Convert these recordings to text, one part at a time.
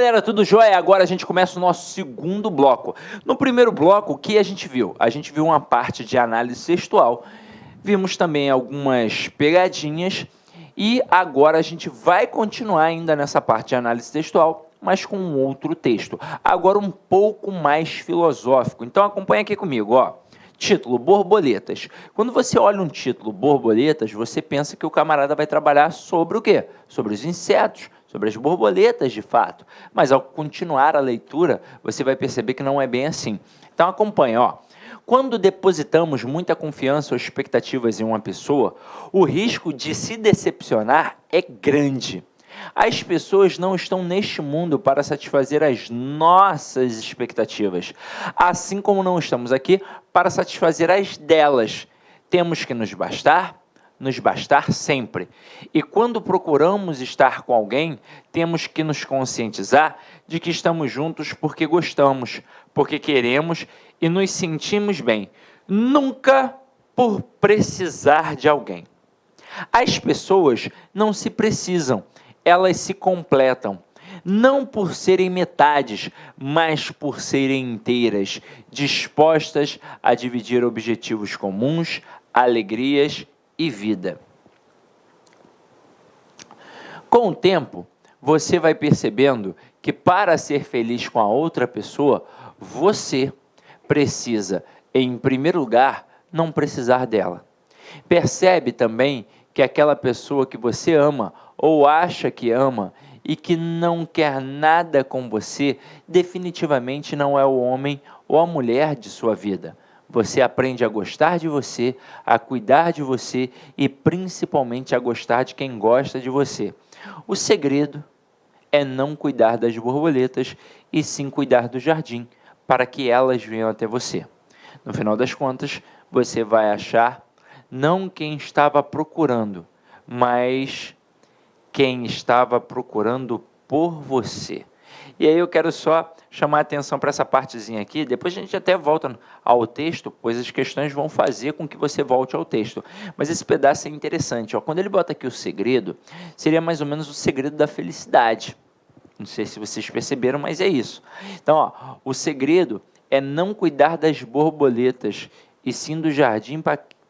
galera, tudo jóia? Agora a gente começa o nosso segundo bloco. No primeiro bloco, o que a gente viu? A gente viu uma parte de análise textual, vimos também algumas pegadinhas e agora a gente vai continuar ainda nessa parte de análise textual, mas com um outro texto, agora um pouco mais filosófico. Então acompanha aqui comigo, ó. Título, borboletas. Quando você olha um título, borboletas, você pensa que o camarada vai trabalhar sobre o quê? Sobre os insetos, sobre as borboletas de fato. Mas ao continuar a leitura, você vai perceber que não é bem assim. Então acompanha, ó. Quando depositamos muita confiança ou expectativas em uma pessoa, o risco de se decepcionar é grande. As pessoas não estão neste mundo para satisfazer as nossas expectativas, assim como não estamos aqui para satisfazer as delas. Temos que nos bastar sempre. E quando procuramos estar com alguém, temos que nos conscientizar de que estamos juntos porque gostamos, porque queremos e nos sentimos bem, nunca por precisar de alguém. As pessoas não se precisam, elas se completam, não por serem metades, mas por serem inteiras, dispostas a dividir objetivos comuns, alegrias e vida. Com o tempo, você vai percebendo que para ser feliz com a outra pessoa, você precisa, em primeiro lugar, não precisar dela. Percebe também que aquela pessoa que você ama ou acha que ama e que não quer nada com você, definitivamente não é o homem ou a mulher de sua vida. Você aprende a gostar de você, a cuidar de você e principalmente a gostar de quem gosta de você. O segredo é não cuidar das borboletas e sim cuidar do jardim, para que elas venham até você. No final das contas, você vai achar não quem estava procurando, mas quem estava procurando por você. E aí eu quero só chamar a atenção para essa partezinha aqui, depois a gente até volta ao texto, pois as questões vão fazer com que você volte ao texto. Mas esse pedaço é interessante, ó. Quando ele bota aqui o segredo, seria mais ou menos o segredo da felicidade. Não sei se vocês perceberam, mas é isso. Então, ó, o segredo é não cuidar das borboletas, e sim do jardim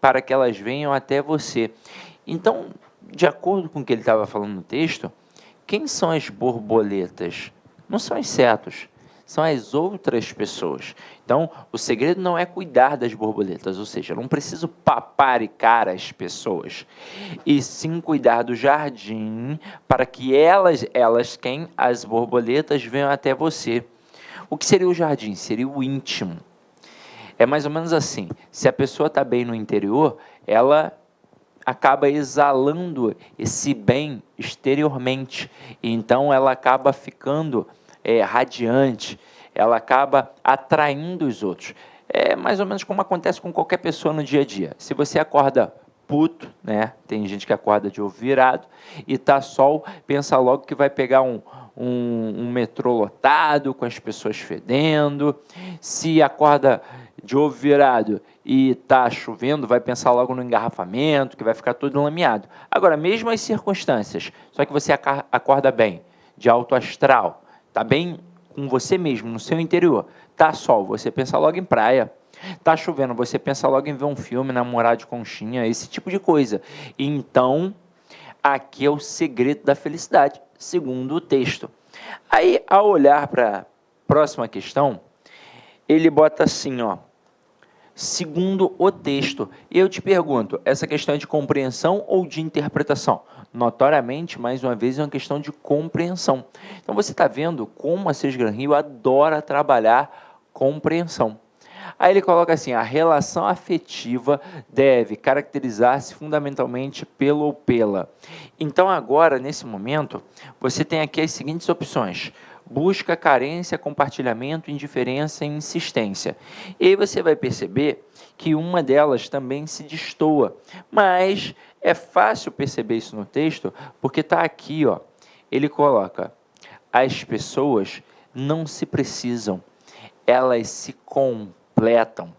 para que elas venham até você. Então, de acordo com o que ele estava falando no texto, quem são as borboletas? Não são insetos, são as outras pessoas. Então, o segredo não é cuidar das borboletas, ou seja, eu não preciso paparicar as pessoas, e sim cuidar do jardim para que elas quem? As borboletas venham até você. O que seria o jardim? Seria o íntimo. É mais ou menos assim, se a pessoa está bem no interior, ela acaba exalando esse bem exteriormente, então ela acaba ficando radiante, ela acaba atraindo os outros. É mais ou menos como acontece com qualquer pessoa no dia a dia. Se você acorda puto, né? Tem gente que acorda de ovo virado e tá sol, pensa logo que vai pegar um metrô lotado, com as pessoas fedendo. Se acorda de ovo virado e está chovendo, vai pensar logo no engarrafamento, que vai ficar todo lameado. Agora, mesmo as circunstâncias, só que você acorda bem, de alto astral, está bem com você mesmo, no seu interior, está sol, você pensa logo em praia. Está chovendo, você pensa logo em ver um filme, namorar de conchinha, esse tipo de coisa. Então, aqui é o segredo da felicidade, segundo o texto. Aí, ao olhar para a próxima questão, ele bota assim, ó, segundo o texto. E eu te pergunto, essa questão é de compreensão ou de interpretação? Notoriamente, mais uma vez, é uma questão de compreensão. Então, você está vendo como a Assis Gran Rio adora trabalhar compreensão. Aí ele coloca assim, a relação afetiva deve caracterizar-se fundamentalmente pelo ou pela. Então agora, nesse momento, você tem aqui as seguintes opções: busca, carência, compartilhamento, indiferença e insistência. E aí você vai perceber que uma delas também se destoa, mas é fácil perceber isso no texto, porque está aqui, ó, ele coloca, as pessoas não se precisam, elas se completam,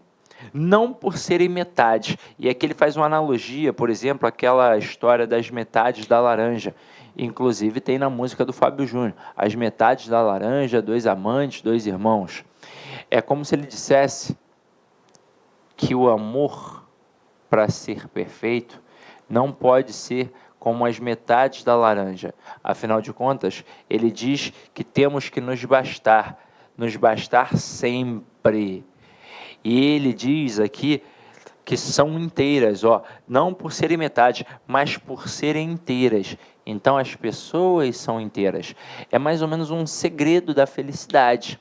não por serem metades. E aqui ele faz uma analogia, por exemplo, aquela história das metades da laranja. Inclusive tem na música do Fábio Júnior, as metades da laranja, 2 amantes, 2 irmãos. É como se ele dissesse que o amor, para ser perfeito, não pode ser como as metades da laranja. Afinal de contas, ele diz que temos que nos bastar sempre. E ele diz aqui que são inteiras, não por serem metade, mas por serem inteiras. Então as pessoas são inteiras. É mais ou menos um segredo da felicidade.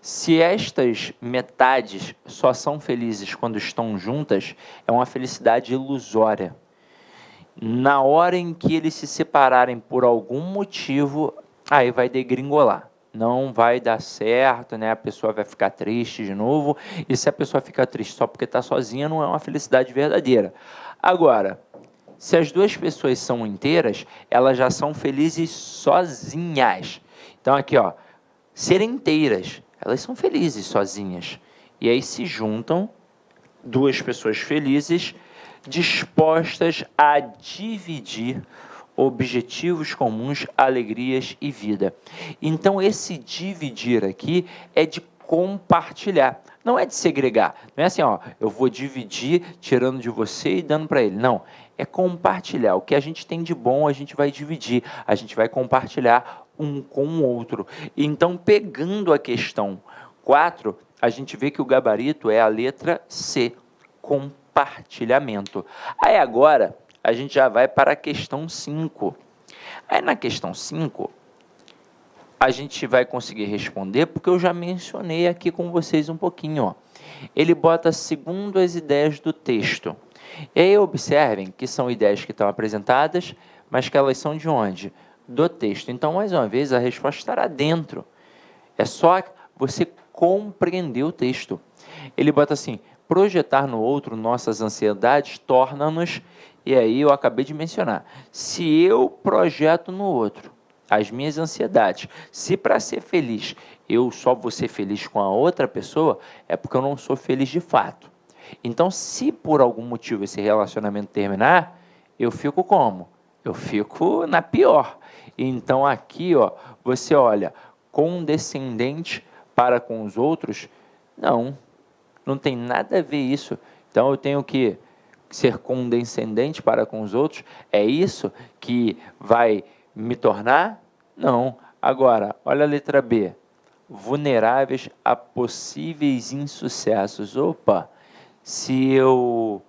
Se estas metades só são felizes quando estão juntas, é uma felicidade ilusória. Na hora em que eles se separarem por algum motivo, aí vai degringolar. Não vai dar certo, né? A pessoa vai ficar triste de novo. E se a pessoa fica triste só porque está sozinha, não é uma felicidade verdadeira. Agora, se as duas pessoas são inteiras, elas já são felizes sozinhas. Então aqui, ser inteiras, elas são felizes sozinhas. E aí se juntam duas pessoas felizes, dispostas a dividir objetivos comuns, alegrias e vida. Então, esse dividir aqui é de compartilhar, não é de segregar. Não é assim, eu vou dividir, tirando de você e dando para ele. Não, é compartilhar. O que a gente tem de bom, a gente vai dividir, a gente vai compartilhar um com o outro. Então, pegando a questão 4, a gente vê que o gabarito é a letra C, compartilhamento. Aí agora, a gente já vai para a questão 5. Aí na questão 5, a gente vai conseguir responder, porque eu já mencionei aqui com vocês um pouquinho. Ele bota segundo as ideias do texto. E aí observem que são ideias que estão apresentadas, mas que elas são de onde? Do texto. Então, mais uma vez, a resposta estará dentro. É só você compreender o texto. Ele bota assim: projetar no outro nossas ansiedades torna-nos... E aí eu acabei de mencionar, se eu projeto no outro as minhas ansiedades, se para ser feliz eu só vou ser feliz com a outra pessoa, é porque eu não sou feliz de fato. Então, se por algum motivo esse relacionamento terminar, eu fico como? Eu fico na pior. Então aqui, você olha, condescendente para com os outros, não tem nada a ver isso. Então eu tenho que ser condescendente para com os outros, é isso que vai me tornar? Não. Agora, olha a letra B. Vulneráveis a possíveis insucessos. Opa! Se eu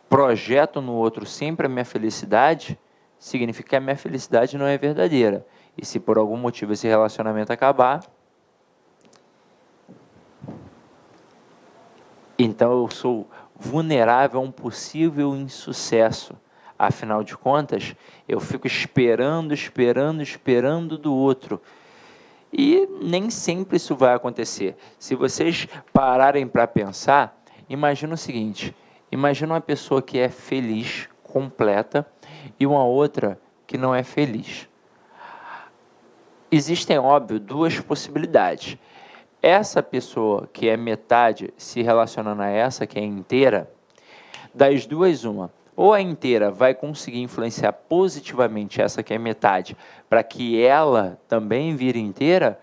projeto no outro sempre a minha felicidade, significa que a minha felicidade não é verdadeira. E se por algum motivo esse relacionamento acabar, então eu sou vulnerável a um possível insucesso. Afinal de contas, eu fico esperando do outro. E nem sempre isso vai acontecer. Se vocês pararem para pensar, imagina o seguinte: imagina uma pessoa que é feliz, completa, e uma outra que não é feliz. Existem, óbvio, duas possibilidades. Essa pessoa que é metade se relacionando a essa que é inteira, das duas uma, ou a inteira vai conseguir influenciar positivamente essa que é metade para que ela também vire inteira,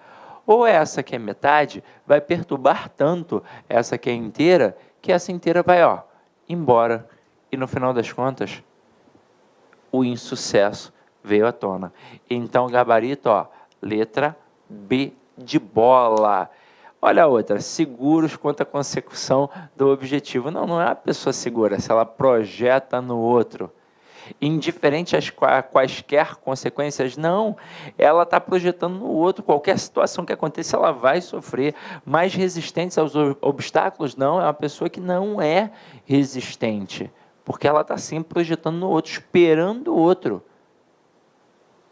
ou essa que é metade vai perturbar tanto essa que é inteira, que essa inteira vai embora. E no final das contas, o insucesso veio à tona. Então, gabarito, letra B de bola. Olha a outra, seguros quanto à consecução do objetivo. Não é uma pessoa segura, se ela projeta no outro. Indiferente às quaisquer consequências, não. Ela está projetando no outro. Qualquer situação que aconteça, ela vai sofrer. Mais resistente aos obstáculos, não. É uma pessoa que não é resistente, porque ela está sempre projetando no outro, esperando o outro.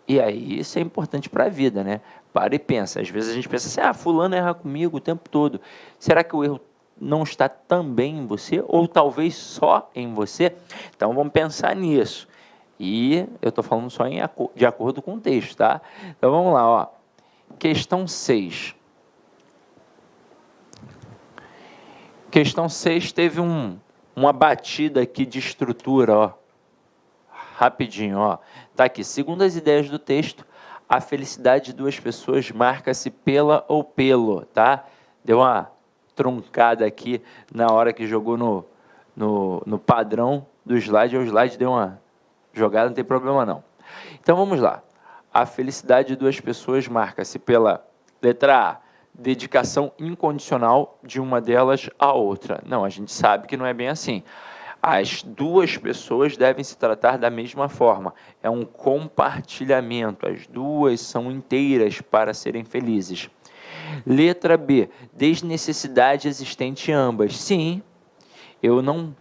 E aí isso é importante para a vida, né? Para e pensa. Às vezes a gente pensa assim, fulano erra comigo o tempo todo. Será que o erro não está também em você? Ou talvez só em você? Então vamos pensar nisso. E eu estou falando só de acordo com o texto, tá? Então vamos lá, Questão 6. Questão 6 teve uma batida aqui de estrutura, rapidinho, ó. Tá aqui. Segundo as ideias do texto, a felicidade de duas pessoas marca-se pela ou pelo, tá? Deu uma truncada aqui na hora que jogou no padrão do slide. O slide deu uma jogada, não tem problema não. Então vamos lá. A felicidade de duas pessoas marca-se pela letra A, dedicação incondicional de uma delas à outra. Não, a gente sabe que não é bem assim. As duas pessoas devem se tratar da mesma forma. É um compartilhamento. As duas são inteiras para serem felizes. Letra B, desnecessidade existente em ambas. Sim, eu não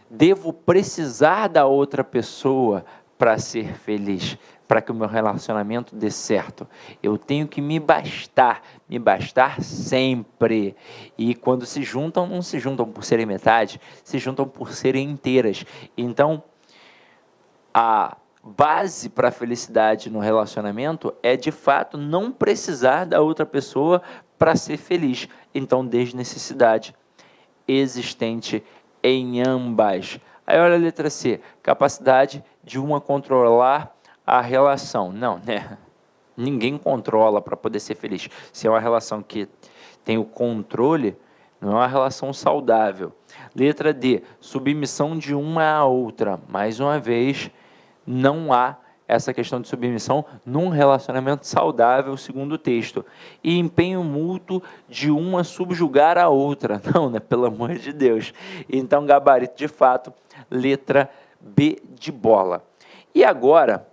devo precisar da outra pessoa para ser feliz, para que o meu relacionamento dê certo. Eu tenho que me bastar sempre. E quando se juntam, não se juntam por serem metade, se juntam por serem inteiras. Então, a base para a felicidade no relacionamento é, de fato, não precisar da outra pessoa para ser feliz. Então, desnecessidade existente em ambas. Aí olha a letra C, capacidade de uma controlar a relação. Não, né? Ninguém controla para poder ser feliz. Se é uma relação que tem o controle, não é uma relação saudável. Letra D, submissão de uma à outra. Mais uma vez, não há essa questão de submissão num relacionamento saudável, segundo o texto. E empenho mútuo de uma subjugar a outra. Não, né? Pelo amor de Deus. Então, gabarito de fato, letra B de bola. E agora,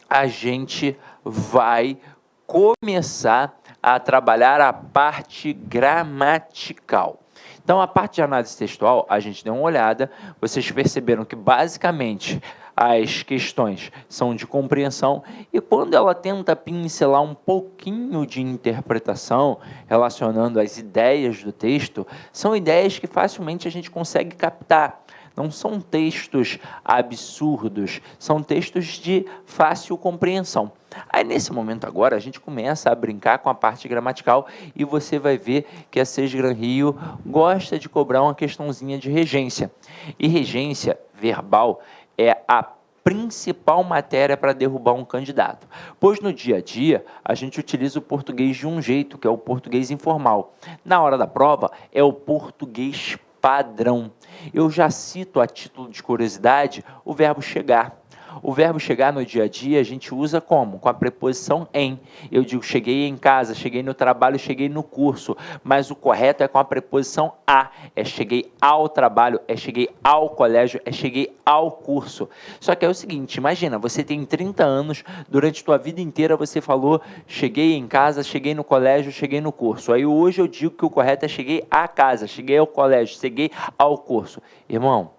a gente vai começar a trabalhar a parte gramatical. Então, a parte de análise textual, a gente deu uma olhada, vocês perceberam que, basicamente, as questões são de compreensão, e quando ela tenta pincelar um pouquinho de interpretação, relacionando as ideias do texto, são ideias que facilmente a gente consegue captar. Não são textos absurdos, são textos de fácil compreensão. Aí, nesse momento agora, a gente começa a brincar com a parte gramatical e você vai ver que a Sesgran Rio gosta de cobrar uma questãozinha de regência. E regência verbal é a principal matéria para derrubar um candidato. Pois no dia a dia, a gente utiliza o português de um jeito, que é o português informal. Na hora da prova, é o português padrão. Eu já cito a título de curiosidade o verbo chegar. O verbo chegar no dia a dia a gente usa como? Com a preposição em. Eu digo cheguei em casa, cheguei no trabalho, cheguei no curso. Mas o correto é com a preposição a. É cheguei ao trabalho, é cheguei ao colégio, é cheguei ao curso. Só que é o seguinte, imagina, você tem 30 anos, durante tua vida inteira você falou cheguei em casa, cheguei no colégio, cheguei no curso. Aí hoje eu digo que o correto é cheguei à casa, cheguei ao colégio, cheguei ao curso. Irmão,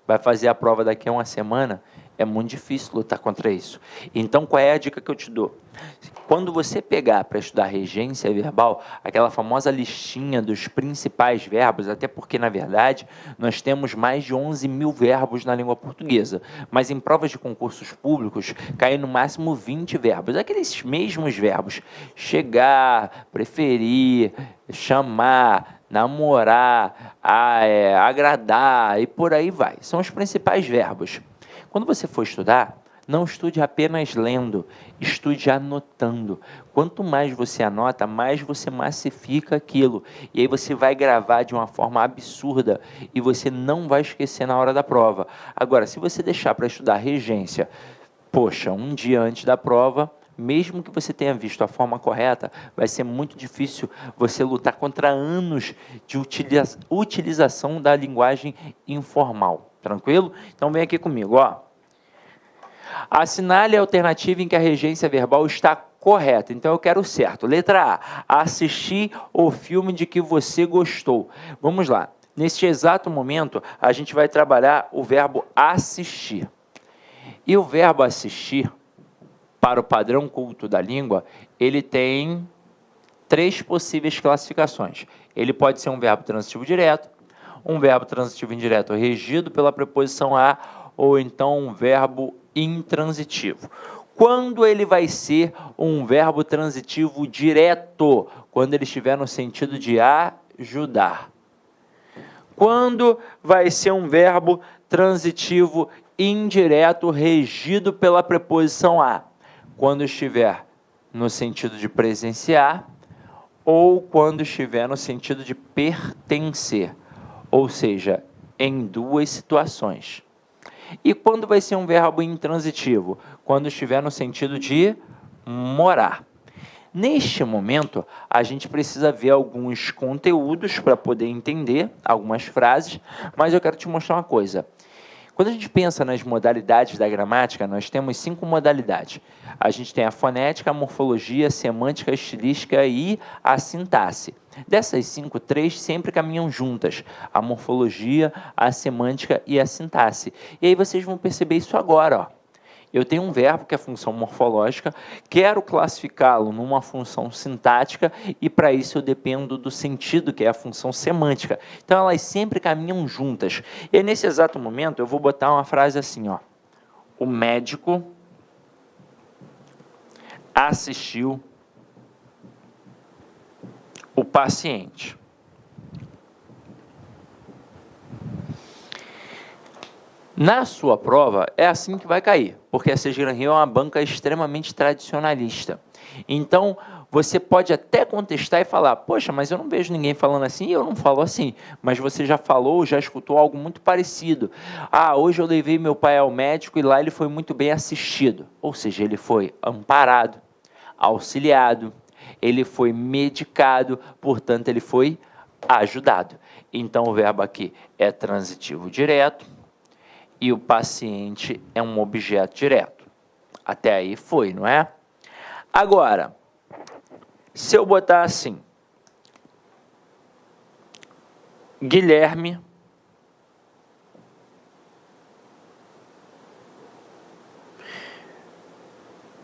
vai fazer a prova daqui a uma semana? É muito difícil lutar contra isso. Então, qual é a dica que eu te dou? Quando você pegar para estudar regência verbal, aquela famosa listinha dos principais verbos, até porque, na verdade, nós temos mais de 11 mil verbos na língua portuguesa, mas em provas de concursos públicos, caem no máximo 20 verbos. Aqueles mesmos verbos, chegar, preferir, chamar, namorar, agradar e por aí vai. São os principais verbos. Quando você for estudar, não estude apenas lendo, estude anotando. Quanto mais você anota, mais você massifica aquilo. E aí você vai gravar de uma forma absurda e você não vai esquecer na hora da prova. Agora, se você deixar para estudar regência, poxa, um dia antes da prova, mesmo que você tenha visto a forma correta, vai ser muito difícil você lutar contra anos de utilização da linguagem informal. Tranquilo? Então vem aqui comigo, ó. Assinale a alternativa em que a regência verbal está correta. Então eu quero o certo. Letra A. Assistir o filme de que você gostou. Vamos lá. Neste exato momento, a gente vai trabalhar o verbo assistir. E o verbo assistir, para o padrão culto da língua, ele tem 3 possíveis classificações. Ele pode ser um verbo transitivo direto, um verbo transitivo indireto regido pela preposição a, ou então um verbo intransitivo. Quando ele vai ser um verbo transitivo direto? Quando ele estiver no sentido de ajudar. Quando vai ser um verbo transitivo indireto regido pela preposição a, quando estiver no sentido de presenciar ou quando estiver no sentido de pertencer, ou seja, em duas situações. E quando vai ser um verbo intransitivo? Quando estiver no sentido de morar. Neste momento, a gente precisa ver alguns conteúdos para poder entender algumas frases, mas eu quero te mostrar uma coisa. Quando a gente pensa nas modalidades da gramática, nós temos 5 modalidades. A gente tem a fonética, a morfologia, a semântica, a estilística e a sintaxe. Dessas 5, 3 sempre caminham juntas. A morfologia, a semântica e a sintaxe. E aí vocês vão perceber isso agora, ó. Eu tenho um verbo que é função morfológica, quero classificá-lo numa função sintática e para isso eu dependo do sentido, que é a função semântica. Então elas sempre caminham juntas. E nesse exato momento eu vou botar uma frase assim, ó. O médico assistiu o paciente. Na sua prova, é assim que vai cair, porque a CG Gran Rio é uma banca extremamente tradicionalista. Então, você pode até contestar e falar, poxa, mas eu não vejo ninguém falando assim e eu não falo assim. Mas você já falou, já escutou algo muito parecido. Ah, hoje eu levei meu pai ao médico e lá ele foi muito bem assistido. Ou seja, ele foi amparado, auxiliado, ele foi medicado, portanto, ele foi ajudado. Então, o verbo aqui é transitivo direto. E o paciente é um objeto direto. Até aí foi, não é? Agora, se eu botar assim, Guilherme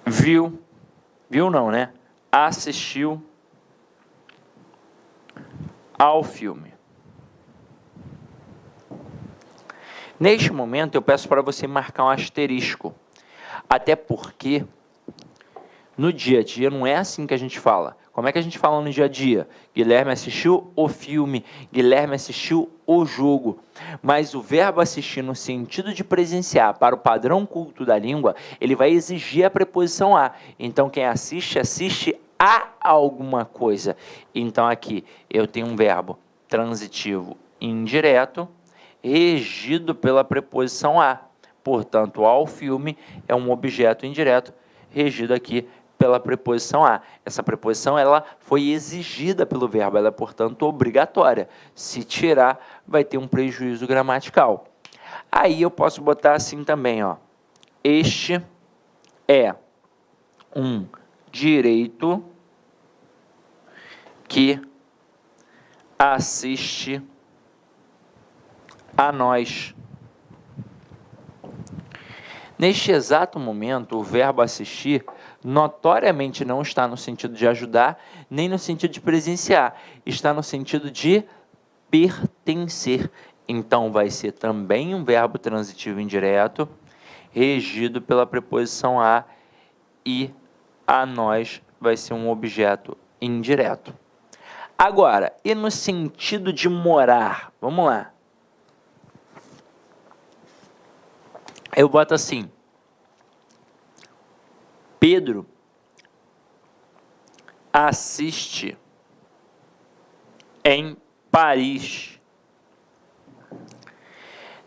viu não, né? Assistiu ao filme. Neste momento, eu peço para você marcar um asterisco, até porque no dia a dia não é assim que a gente fala. Como é que a gente fala no dia a dia? Guilherme assistiu o filme, Guilherme assistiu o jogo. Mas o verbo assistir no sentido de presenciar para o padrão culto da língua, ele vai exigir a preposição a. Então, quem assiste, assiste a alguma coisa. Então, aqui eu tenho um verbo transitivo indireto, regido pela preposição a. Portanto, ao filme é um objeto indireto, regido aqui pela preposição a. Essa preposição ela foi exigida pelo verbo, ela é, portanto, obrigatória. Se tirar, vai ter um prejuízo gramatical. Aí eu posso botar assim também, ó. Este é um direito que assiste a nós. Neste exato momento, o verbo assistir notoriamente não está no sentido de ajudar, nem no sentido de presenciar, está no sentido de pertencer. Então, vai ser também um verbo transitivo indireto, regido pela preposição a, e a nós vai ser um objeto indireto. Agora, e no sentido de morar? Vamos lá. Eu boto assim, Pedro assiste em Paris.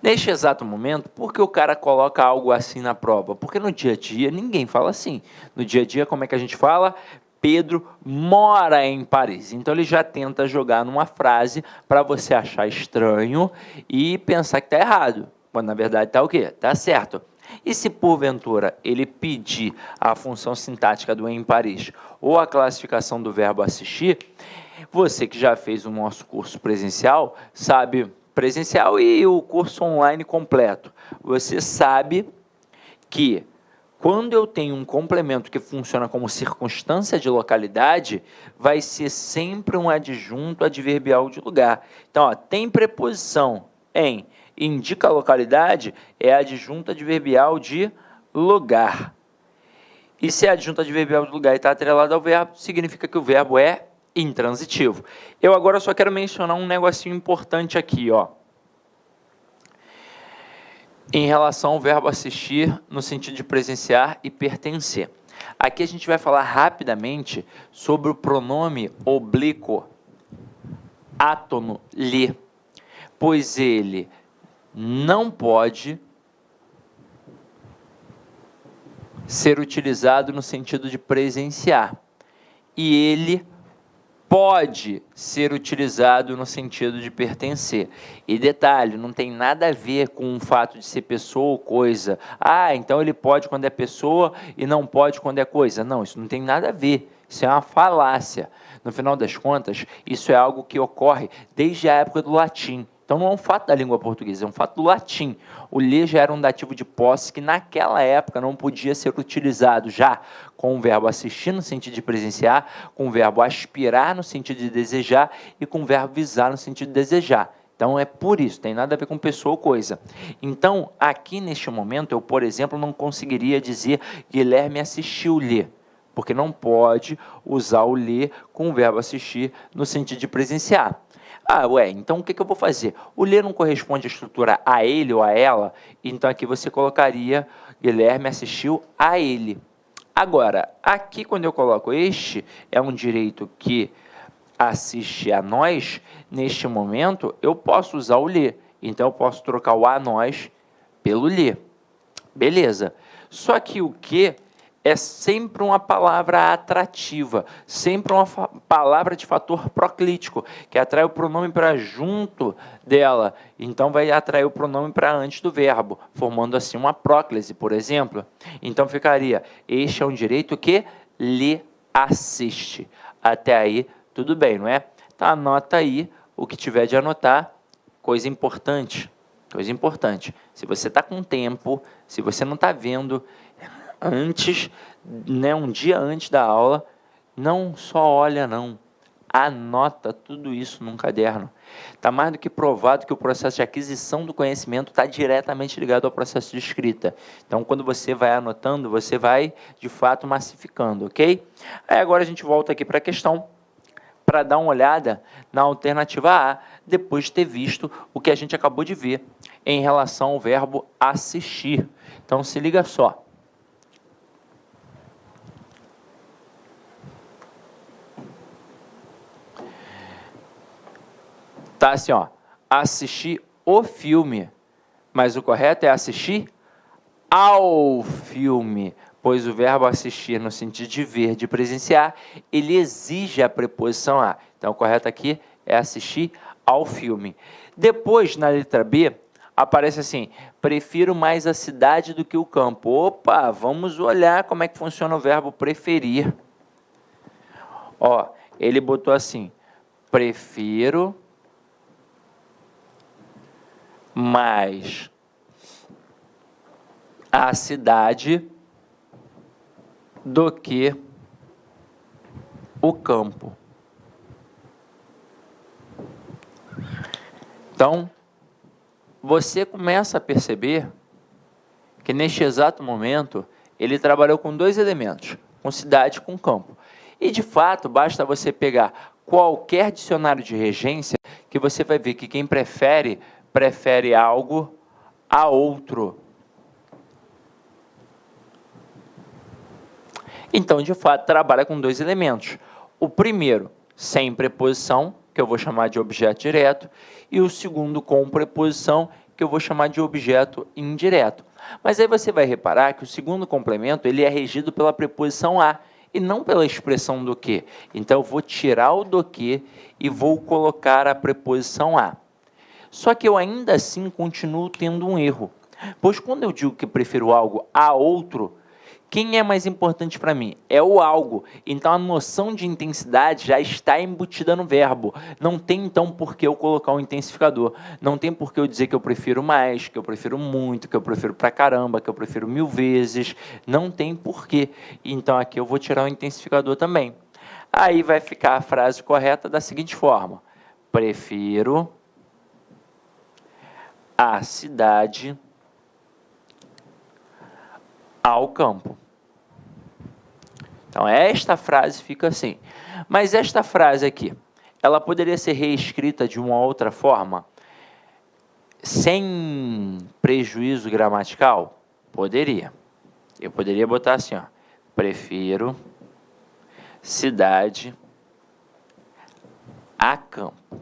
Neste exato momento, por que o cara coloca algo assim na prova? Porque no dia a dia ninguém fala assim. No dia a dia, como é que a gente fala? Pedro mora em Paris. Então ele já tenta jogar numa frase para você achar estranho e pensar que está errado. Quando na verdade está o quê? Está certo. E se porventura ele pedir a função sintática do em Paris ou a classificação do verbo assistir, você que já fez o nosso curso presencial, sabe, presencial e o curso online completo, você sabe que quando eu tenho um complemento que funciona como circunstância de localidade, vai ser sempre um adjunto adverbial de lugar. Então, ó, tem preposição em, indica a localidade, é adjunto adverbial de lugar. E se é adjunto adverbial de lugar e está atrelado ao verbo, significa que o verbo é intransitivo. Eu agora só quero mencionar um negocinho importante aqui, ó. Em relação ao verbo assistir, no sentido de presenciar e pertencer. Aqui a gente vai falar rapidamente sobre o pronome oblíquo átono lhe, pois ele não pode ser utilizado no sentido de presenciar e ele pode ser utilizado no sentido de pertencer. E detalhe, não tem nada a ver com o fato de ser pessoa ou coisa. Ah, então ele pode quando é pessoa e não pode quando é coisa. Não, isso não tem nada a ver. Isso é uma falácia. No final das contas, isso é algo que ocorre desde a época do latim. Então não é um fato da língua portuguesa, é um fato do latim. O lhe já era um dativo de posse que naquela época não podia ser utilizado já com o verbo assistir no sentido de presenciar, com o verbo aspirar no sentido de desejar e com o verbo visar no sentido de desejar. Então é por isso, tem nada a ver com pessoa ou coisa. Então aqui neste momento eu, por exemplo, não conseguiria dizer Guilherme assistiu-lhe, porque não pode usar o lhe com o verbo assistir no sentido de presenciar. Ah, então o que eu vou fazer? O ler não corresponde à estrutura a ele ou a ela, então aqui você colocaria Guilherme assistiu a ele. Agora, aqui quando eu coloco este, é um direito que assiste a nós, neste momento eu posso usar o ler, então eu posso trocar o a nós pelo ler. Beleza. Só que o que é sempre uma palavra atrativa, sempre uma palavra de fator proclítico, que atrai o pronome para junto dela, então vai atrair o pronome para antes do verbo, formando assim uma próclise, por exemplo. Então ficaria, este é um direito que lhe assiste. Até aí, tudo bem, não é? Então anota aí o que tiver de anotar, coisa importante. Coisa importante, se você está com tempo, se você não está vendo antes, né, um dia antes da aula, não só olha não, anota tudo isso num caderno. Está mais do que provado que o processo de aquisição do conhecimento está diretamente ligado ao processo de escrita. Então, quando você vai anotando, você vai, de fato, massificando, ok? Aí agora a gente volta aqui para a questão, para dar uma olhada na alternativa A, depois de ter visto o que a gente acabou de ver em relação ao verbo assistir. Então, se liga só. Tá assim, ó, assistir o filme, mas o correto é assistir ao filme, pois o verbo assistir no sentido de ver, de presenciar, ele exige a preposição a. Então, o correto aqui é assistir ao filme. Depois, na letra B, aparece assim, prefiro mais a cidade do que o campo. Opa, vamos olhar como é que funciona o verbo preferir. Ó, ele botou assim, prefiro mais a cidade do que o campo. Então, você começa a perceber que neste exato momento ele trabalhou com dois elementos, com cidade e com campo. E de fato, basta você pegar qualquer dicionário de regência que você vai ver que quem prefere algo a outro. Então, de fato, trabalha com dois elementos. O primeiro, sem preposição, que eu vou chamar de objeto direto, e o segundo com preposição, que eu vou chamar de objeto indireto. Mas aí você vai reparar que o segundo complemento ele é regido pela preposição a, e não pela expressão do que. Então, eu vou tirar o do que e vou colocar a preposição a. Só que eu ainda assim continuo tendo um erro, pois quando eu digo que prefiro algo a outro, quem é mais importante para mim? É o algo. Então a noção de intensidade já está embutida no verbo. Não tem então por que eu colocar um intensificador. Não tem por que eu dizer que eu prefiro mais, que eu prefiro muito, que eu prefiro pra caramba, que eu prefiro 1000 vezes. Não tem por quê. Então aqui eu vou tirar o intensificador também. Aí vai ficar a frase correta da seguinte forma. Prefiro a cidade ao campo. Então, esta frase fica assim. Mas esta frase aqui, ela poderia ser reescrita de uma outra forma, sem prejuízo gramatical? Poderia. Eu poderia botar assim, ó, prefiro cidade a campo.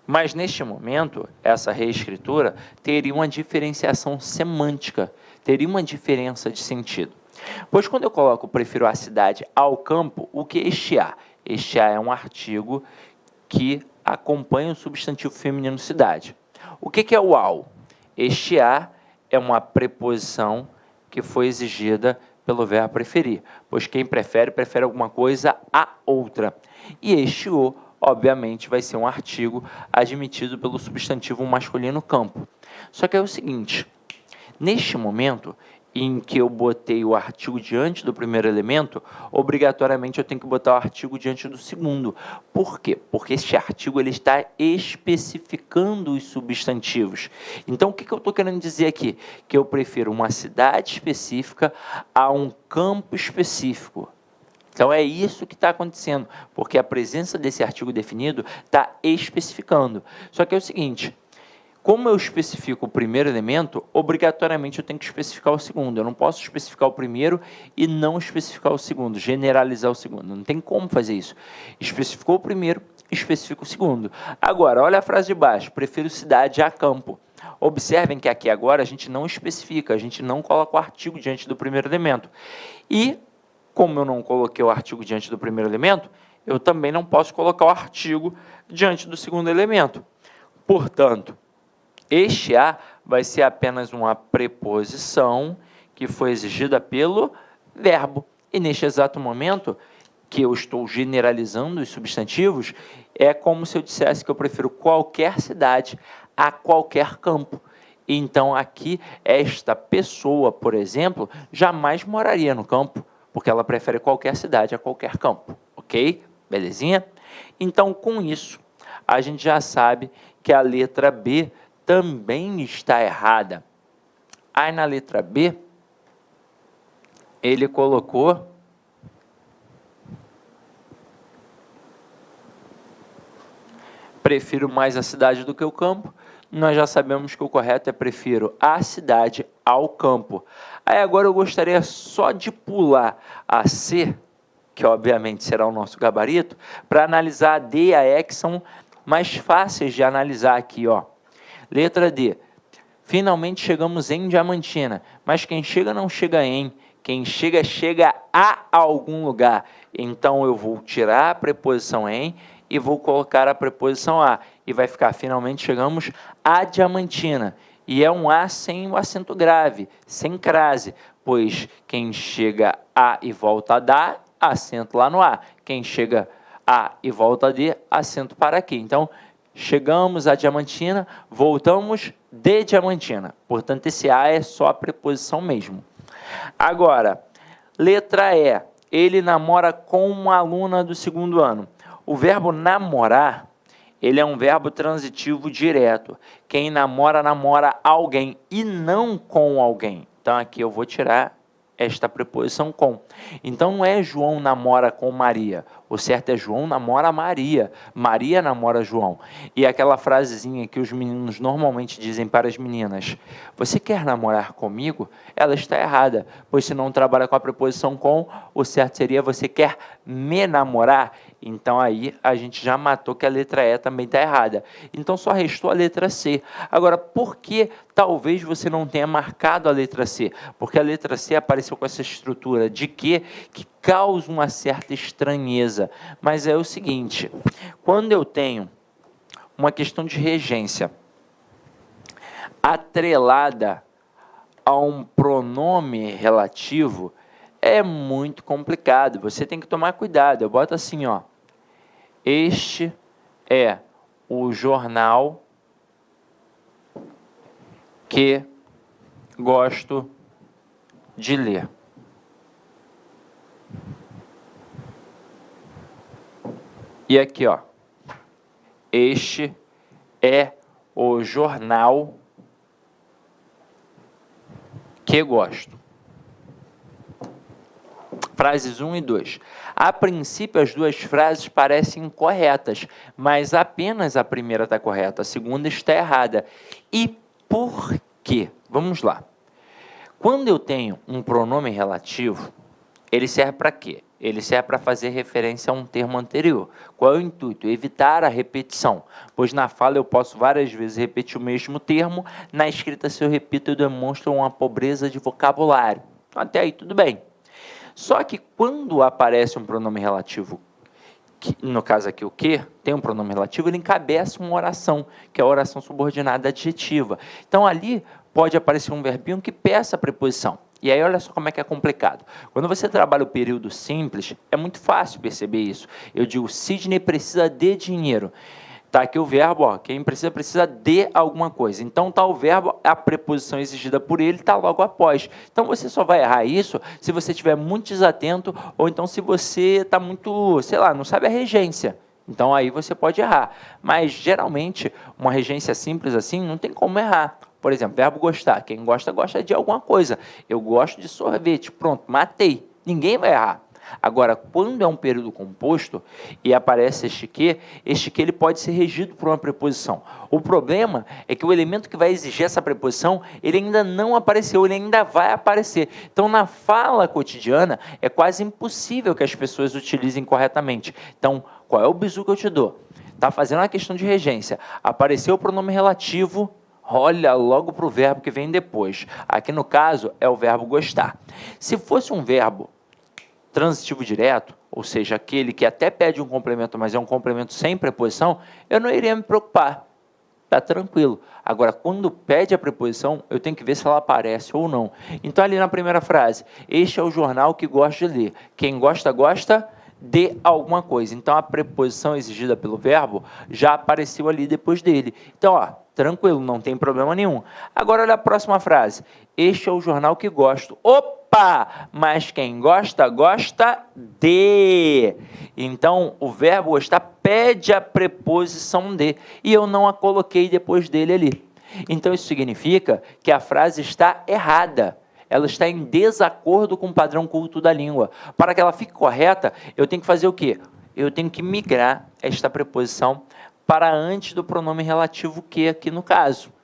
Mas, neste momento, essa reescritura teria uma diferenciação semântica, teria uma diferença de sentido. Pois, quando eu coloco prefiro a cidade ao campo, o que é este a? Este a é um artigo que acompanha o substantivo feminino cidade. O que é o ao? Este a é uma preposição que foi exigida pelo verbo preferir, pois quem prefere, prefere alguma coisa a outra. E este o, obviamente, vai ser um artigo admitido pelo substantivo masculino campo. Só que é o seguinte, neste momento em que eu botei o artigo diante do primeiro elemento, obrigatoriamente eu tenho que botar o artigo diante do segundo. Por quê? Porque este artigo ele está especificando os substantivos. Então, o que eu estou querendo dizer aqui? Que eu prefiro uma cidade específica a um campo específico. Então, é isso que está acontecendo, porque a presença desse artigo definido está especificando. Só que é o seguinte, como eu especifico o primeiro elemento, obrigatoriamente eu tenho que especificar o segundo. Eu não posso especificar o primeiro e não especificar o segundo, generalizar o segundo. Não tem como fazer isso. Especificou o primeiro, especifica o segundo. Agora, olha a frase de baixo, prefiro cidade a campo. Observem que aqui agora a gente não especifica, a gente não coloca o artigo diante do primeiro elemento. E, como eu não coloquei o artigo diante do primeiro elemento, eu também não posso colocar o artigo diante do segundo elemento. Portanto, este a vai ser apenas uma preposição que foi exigida pelo verbo. E neste exato momento, que eu estou generalizando os substantivos, é como se eu dissesse que eu prefiro qualquer cidade a qualquer campo. Então, aqui, esta pessoa, por exemplo, jamais moraria no campo, porque ela prefere qualquer cidade a qualquer campo. Ok? Belezinha? Então, com isso, a gente já sabe que a letra B também está errada. Aí na letra B, ele colocou prefiro mais a cidade do que o campo. Nós já sabemos que o correto é prefiro a cidade ao campo. Aí agora eu gostaria só de pular a C, que obviamente será o nosso gabarito, para analisar a D e a E, que são mais fáceis de analisar aqui, ó. Letra D. Finalmente chegamos em Diamantina, mas quem chega não chega em, quem chega, chega a algum lugar. Então eu vou tirar a preposição em e vou colocar a preposição a. E vai ficar, finalmente chegamos a Diamantina. E é um a sem o acento grave, sem crase, pois quem chega a e volta a dar, acento lá no a. Quem chega a e volta a d, acento para aqui. Então, chegamos a Diamantina, voltamos de Diamantina. Portanto, esse a é só a preposição mesmo. Agora, letra E. Ele namora com uma aluna do segundo ano. O verbo namorar, ele é um verbo transitivo direto. Quem namora, namora alguém e não com alguém. Então, aqui eu vou tirar esta preposição com. Então, não é João namora com Maria. O certo é João namora Maria. Maria namora João. E aquela frasezinha que os meninos normalmente dizem para as meninas, você quer namorar comigo? Ela está errada, pois se não trabalha com a preposição com, o certo seria você quer me namorar? Então, aí a gente já matou que a letra E também está errada. Então, só restou a letra C. Agora, por que talvez você não tenha marcado a letra C? Porque a letra C apareceu com essa estrutura de que causa uma certa estranheza. Mas é o seguinte, quando eu tenho uma questão de regência atrelada a um pronome relativo, é muito complicado. Você tem que tomar cuidado. Eu boto assim, ó. Este é o jornal que gosto de ler. E aqui, ó. Este é o jornal que gosto. Frases 1 e 2. A princípio, as duas frases parecem corretas, mas apenas a primeira está correta, a segunda está errada. E por que, vamos lá, quando eu tenho um pronome relativo, ele serve para quê? Ele serve para fazer referência a um termo anterior. Qual é o intuito? Evitar a repetição, pois na fala eu posso várias vezes repetir o mesmo termo, na escrita, se eu repito, eu demonstro uma pobreza de vocabulário. Até aí tudo bem. Só que quando aparece um pronome relativo, que, no caso aqui o que, tem um pronome relativo, ele encabeça uma oração, que é a oração subordinada adjetiva. Então ali pode aparecer um verbinho que peça a preposição. E aí olha só como é que é complicado. Quando você trabalha o período simples, é muito fácil perceber isso. Eu digo, Sidney precisa de dinheiro. Tá aqui o verbo, ó, quem precisa de alguma coisa. Então tá o verbo, a preposição exigida por ele está logo após. Então você só vai errar isso se você estiver muito desatento ou então se você está muito, sei lá, não sabe a regência. Então aí você pode errar. Mas geralmente uma regência simples assim não tem como errar. Por exemplo, verbo gostar. Quem gosta, gosta de alguma coisa. Eu gosto de sorvete. Pronto, matei. Ninguém vai errar. Agora, quando é um período composto e aparece este que ele pode ser regido por uma preposição. O problema é que o elemento que vai exigir essa preposição, ele ainda não apareceu, ele ainda vai aparecer. Então, na fala cotidiana, é quase impossível que as pessoas utilizem corretamente. Então, qual é o bizu que eu te dou? Está fazendo uma questão de regência. Apareceu o pronome relativo, olha logo para o verbo que vem depois. Aqui, no caso, é o verbo gostar. Se fosse um verbo transitivo direto, ou seja, aquele que até pede um complemento, mas é um complemento sem preposição, eu não iria me preocupar. Está tranquilo. Agora, quando pede a preposição, eu tenho que ver se ela aparece ou não. Então, ali na primeira frase, este é o jornal que gosto de ler. Quem gosta, gosta de alguma coisa. Então, a preposição exigida pelo verbo já apareceu ali depois dele. Então, ó, tranquilo, não tem problema nenhum. Agora, olha a próxima frase. Este é o jornal que gosto. Opa! Mas quem gosta, gosta de. Então, o verbo gostar pede a preposição de. E eu não a coloquei depois dele ali. Então, isso significa que a frase está errada. Ela está em desacordo com o padrão culto da língua. Para que ela fique correta, eu tenho que fazer o quê? Eu tenho que migrar esta preposição para antes do pronome relativo que aqui no caso.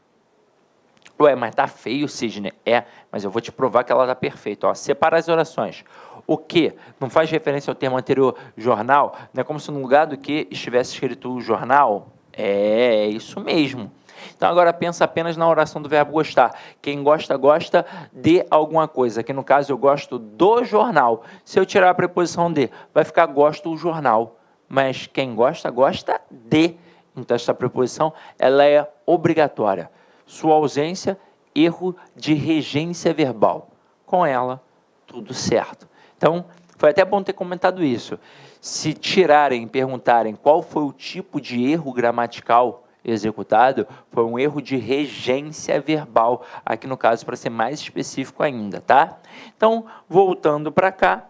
Ué, mas tá feio, Sidney. É, mas eu vou te provar que ela tá perfeita. Ó, separa as orações. O que não faz referência ao termo anterior, jornal, não é como se no lugar do que estivesse escrito jornal? É isso mesmo. Então agora pensa apenas na oração do verbo gostar. Quem gosta, gosta de alguma coisa. Aqui no caso eu gosto do jornal. Se eu tirar a preposição de, vai ficar gosto do jornal. Mas quem gosta, gosta de. Então essa preposição ela é obrigatória. Sua ausência, erro de regência verbal. Com ela, tudo certo. Então, foi até bom ter comentado isso. Se tirarem, perguntarem qual foi o tipo de erro gramatical executado, foi um erro de regência verbal. Aqui no caso, para ser mais específico ainda, tá? Então, voltando para cá,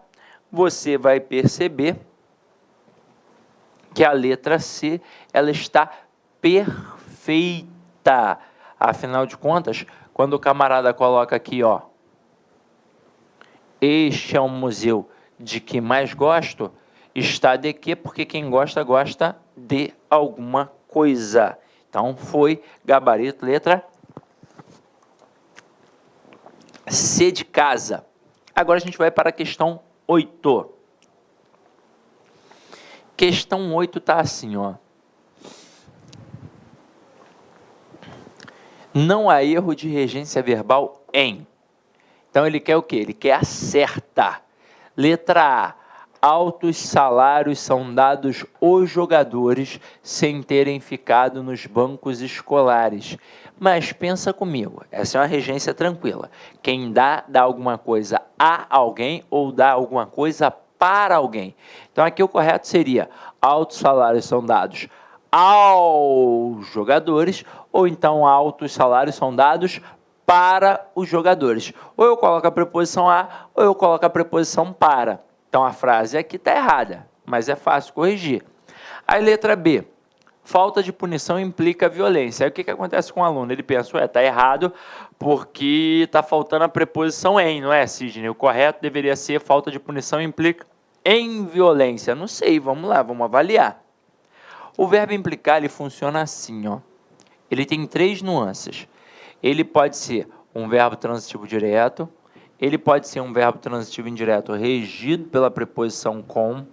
você vai perceber que a letra C, ela está perfeita. Afinal de contas, quando o camarada coloca aqui, ó, este é um museu de que mais gosto, está de quê? Porque quem gosta, gosta de alguma coisa. Então, foi gabarito, letra C de casa. Agora a gente vai para a questão 8. Questão 8 está assim, ó. Não há erro de regência verbal em. Então, ele quer o quê? Ele quer acertar. Letra A. Altos salários são dados aos jogadores sem terem ficado nos bancos escolares. Mas pensa comigo, essa é uma regência tranquila. Quem dá alguma coisa a alguém ou dá alguma coisa para alguém. Então, aqui o correto seria: altos salários são dados aos jogadores, ou então altos salários são dados para os jogadores. Ou eu coloco a preposição a, ou eu coloco a preposição para. Então a frase aqui está errada, mas é fácil corrigir. Aí letra B, falta de punição implica violência. Aí o que acontece com o aluno? Ele pensa, está errado porque está faltando a preposição em, não é, Sidney? O correto deveria ser falta de punição implica em violência. Não sei, vamos lá, vamos avaliar. O verbo implicar, ele funciona assim, ó. Ele tem 3 nuances. Ele pode ser um verbo transitivo direto, ele pode ser um verbo transitivo indireto regido pela preposição com,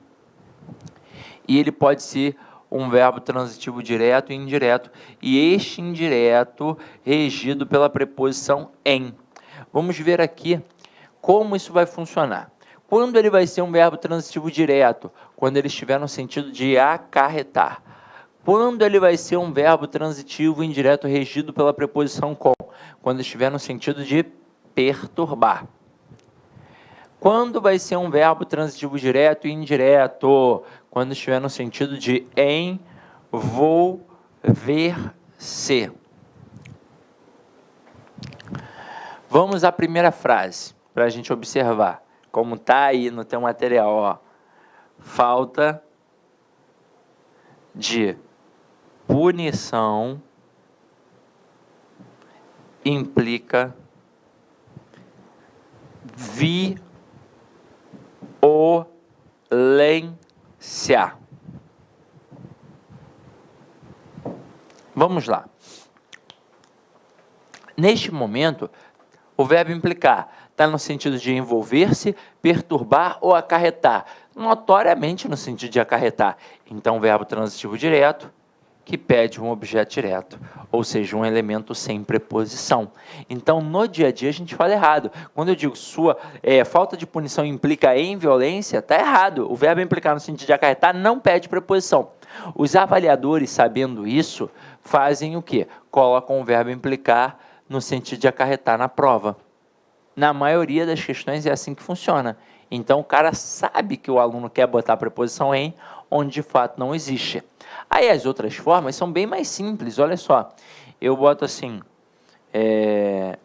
e ele pode ser um verbo transitivo direto e indireto, e este indireto regido pela preposição em. Vamos ver aqui como isso vai funcionar. Quando ele vai ser um verbo transitivo direto? Quando ele estiver no sentido de acarretar. Quando ele vai ser um verbo transitivo indireto regido pela preposição com? Quando estiver no sentido de perturbar. Quando vai ser um verbo transitivo direto e indireto? Quando estiver no sentido de envolver-se. Vamos à primeira frase, para a gente observar como está aí no teu material. Ó. Falta de punição implica violência. Vamos lá. Neste momento, o verbo implicar está no sentido de envolver-se, perturbar ou acarretar. Notoriamente no sentido de acarretar. Então, verbo transitivo direto, que pede um objeto direto, ou seja, um elemento sem preposição. Então, no dia a dia, a gente fala errado. Quando eu digo falta de punição implica em violência, está errado. O verbo implicar no sentido de acarretar não pede preposição. Os avaliadores, sabendo isso, fazem o quê? Colocam o verbo implicar no sentido de acarretar na prova. Na maioria das questões é assim que funciona. Então, o cara sabe que o aluno quer botar a preposição em, onde de fato não existe. Aí as outras formas são bem mais simples, olha só. Eu boto assim,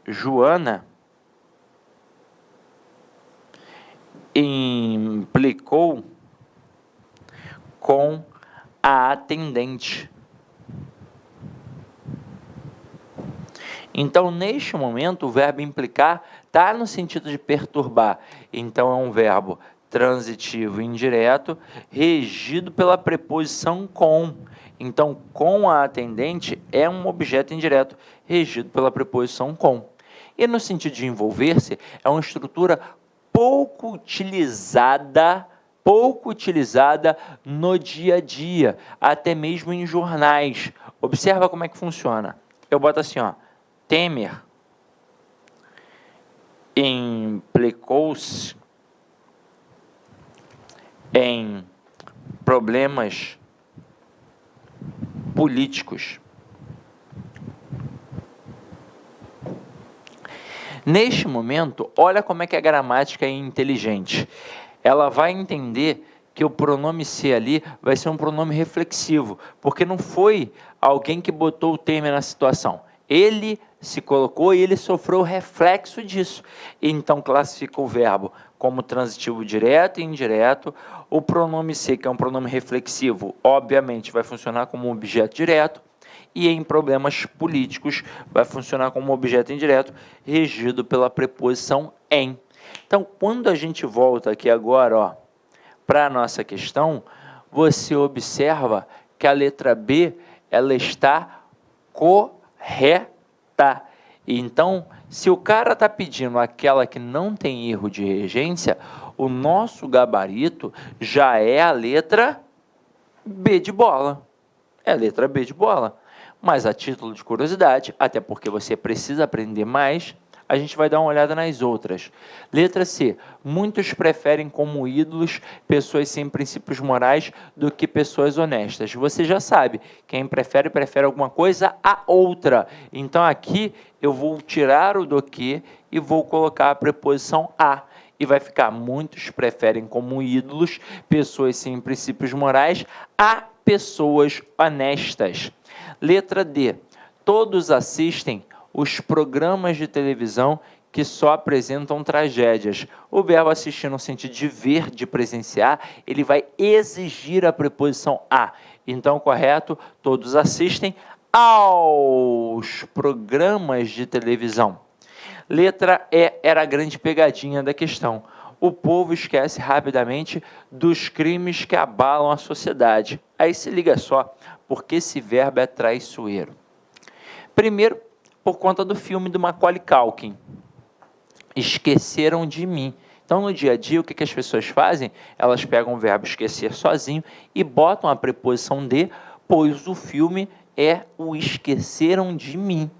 Joana implicou com a atendente. Então, neste momento, o verbo implicar está no sentido de perturbar. Então, é um verbo transitivo indireto, regido pela preposição com. Então, com a atendente é um objeto indireto, regido pela preposição com. E no sentido de envolver-se, é uma estrutura pouco utilizada no dia a dia, até mesmo em jornais. Observa como é que funciona. Eu boto assim, ó. Temer implicou-se em problemas políticos. Neste momento, olha como é que a gramática é inteligente. Ela vai entender que o pronome se ali vai ser um pronome reflexivo, porque não foi alguém que botou o Temer na situação. Ele se colocou e ele sofreu o reflexo disso. Então, classifica o verbo como transitivo direto e indireto. O pronome se, que é um pronome reflexivo, obviamente vai funcionar como um objeto direto. E em problemas políticos vai funcionar como um objeto indireto, regido pela preposição em. Então, quando a gente volta aqui agora para a nossa questão, você observa que a letra B ela está correta. Então, se o cara está pedindo aquela que não tem erro de regência, o nosso gabarito já é a letra B de bola. É a letra B de bola. Mas a título de curiosidade, até porque você precisa aprender mais, a gente vai dar uma olhada nas outras. Letra C. Muitos preferem como ídolos pessoas sem princípios morais do que pessoas honestas. Você já sabe, quem prefere alguma coisa a outra. Então aqui eu vou tirar o do que e vou colocar a preposição a. E vai ficar, muitos preferem como ídolos pessoas sem princípios morais a pessoas honestas. Letra D. Todos assistem os programas de televisão que só apresentam tragédias. O verbo assistir no sentido de ver, de presenciar, ele vai exigir a preposição a. Então, correto, todos assistem aos programas de televisão. Letra E era a grande pegadinha da questão. O povo esquece rapidamente dos crimes que abalam a sociedade. Aí se liga só, porque esse verbo é traiçoeiro. Primeiro, por conta do filme do Macaulay Culkin, Esqueceram de Mim. Então, no dia a dia, o que as pessoas fazem? Elas pegam o verbo esquecer sozinho e botam a preposição de, pois o filme é o Esqueceram de Mim,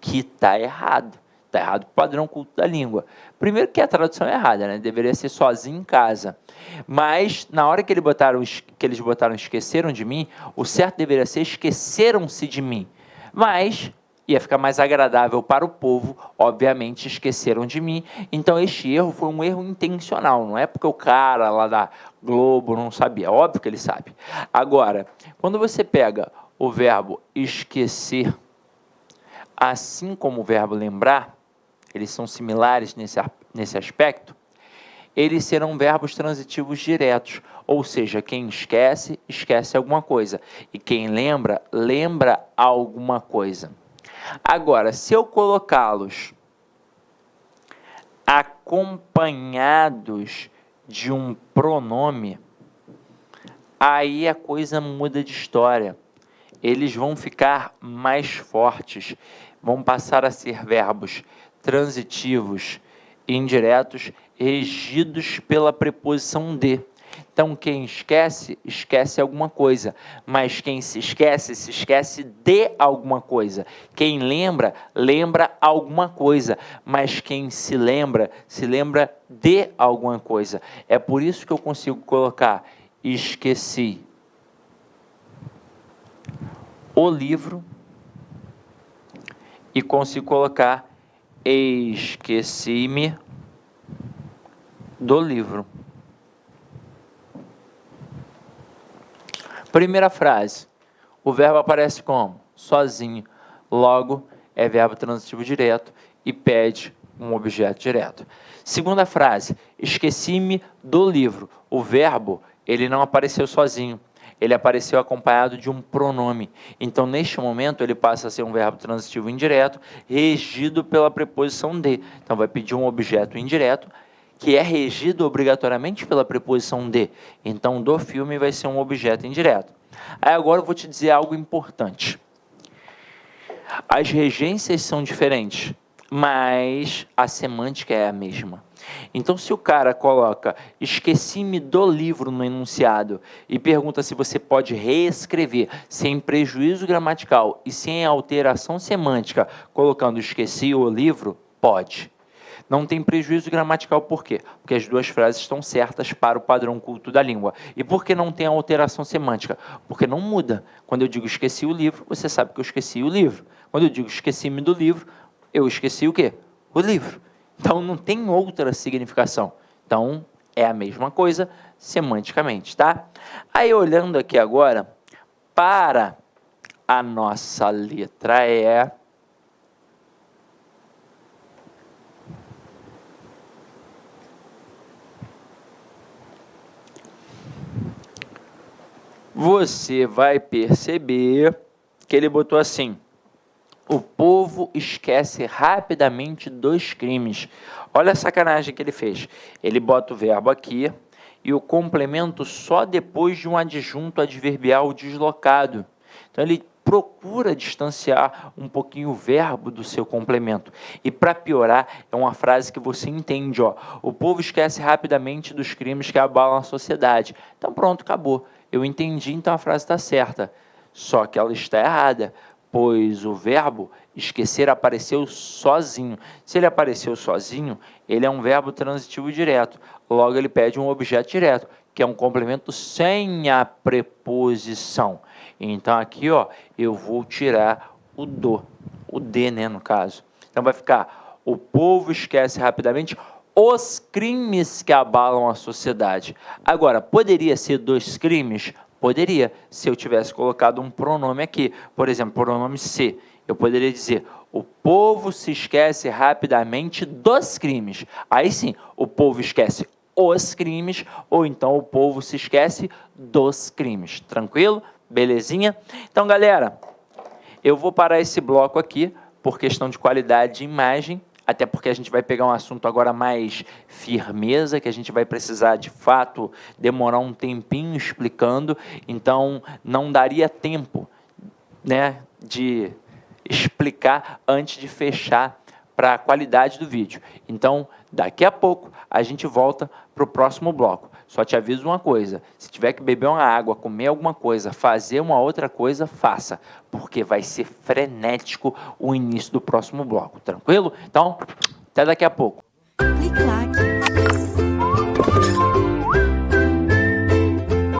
que está errado. Está errado o padrão culto da língua. Primeiro que a tradução é errada, né? Deveria ser sozinho em casa. Mas, na hora que eles botaram Esqueceram de Mim, o certo deveria ser Esqueceram-se de Mim. Mas ia ficar mais agradável para o povo, obviamente Esqueceram de Mim. Então este erro foi um erro intencional, não é porque o cara lá da Globo não sabia, óbvio que ele sabe. Agora, quando você pega o verbo esquecer, assim como o verbo lembrar, eles são similares nesse aspecto, eles serão verbos transitivos diretos, ou seja, quem esquece, esquece alguma coisa, e quem lembra, lembra alguma coisa. Agora, se eu colocá-los acompanhados de um pronome, aí a coisa muda de história. Eles vão ficar mais fortes, vão passar a ser verbos transitivos, indiretos, regidos pela preposição de. Então, quem esquece, esquece alguma coisa, mas quem se esquece de alguma coisa. Quem lembra, lembra alguma coisa, mas quem se lembra de alguma coisa. É por isso que eu consigo colocar esqueci o livro e consigo colocar esqueci-me do livro. Primeira frase, o verbo aparece como? Sozinho. Logo, é verbo transitivo direto e pede um objeto direto. Segunda frase, esqueci-me do livro. O verbo, ele não apareceu sozinho. Ele apareceu acompanhado de um pronome. Então, neste momento, ele passa a ser um verbo transitivo indireto, regido pela preposição de. Então, vai pedir um objeto indireto, que é regido obrigatoriamente pela preposição de. Então, do filme vai ser um objeto indireto. Aí agora eu vou te dizer algo importante. As regências são diferentes, mas a semântica é a mesma. Então, se o cara coloca esqueci-me do livro no enunciado e pergunta se você pode reescrever sem prejuízo gramatical e sem alteração semântica, colocando esqueci o livro, pode. Não tem prejuízo gramatical, por quê? Porque as duas frases estão certas para o padrão culto da língua. E por que não tem alteração semântica? Porque não muda. Quando eu digo esqueci o livro, você sabe que eu esqueci o livro. Quando eu digo esqueci-me do livro, eu esqueci o quê? O livro. Então não tem outra significação. Então é a mesma coisa semanticamente, tá? Aí olhando aqui agora para a nossa letra E, você vai perceber que ele botou assim: o povo esquece rapidamente dos crimes. Olha a sacanagem que ele fez. Ele bota o verbo aqui e o complemento só depois de um adjunto adverbial deslocado. Então ele procura distanciar um pouquinho o verbo do seu complemento. E para piorar, é uma frase que você entende, ó. O povo esquece rapidamente dos crimes que abalam a sociedade. Então pronto, acabou. Eu entendi, então a frase está certa. Só que ela está errada, pois o verbo esquecer apareceu sozinho. Se ele apareceu sozinho, ele é um verbo transitivo direto. Logo, ele pede um objeto direto, que é um complemento sem a preposição. Então, aqui, ó, eu vou tirar o do, o de, né, no caso. Então, vai ficar: o povo esquece rapidamente os crimes que abalam a sociedade. Agora, poderia ser dos crimes? Poderia, se eu tivesse colocado um pronome aqui. Por exemplo, pronome se. Eu poderia dizer: o povo se esquece rapidamente dos crimes. Aí sim, o povo esquece os crimes, ou então o povo se esquece dos crimes. Tranquilo? Belezinha? Então, galera, eu vou parar esse bloco aqui por questão de qualidade de imagem, até porque a gente vai pegar um assunto agora mais firmeza, que a gente vai precisar, de fato, demorar um tempinho explicando, então não daria tempo, né, de explicar antes de fechar para a qualidade do vídeo. Então, daqui a pouco, a gente volta para o próximo bloco. Só te aviso uma coisa, se tiver que beber uma água, comer alguma coisa, fazer uma outra coisa, faça, porque vai ser frenético o início do próximo bloco, tranquilo? Então, até daqui a pouco. Clique like.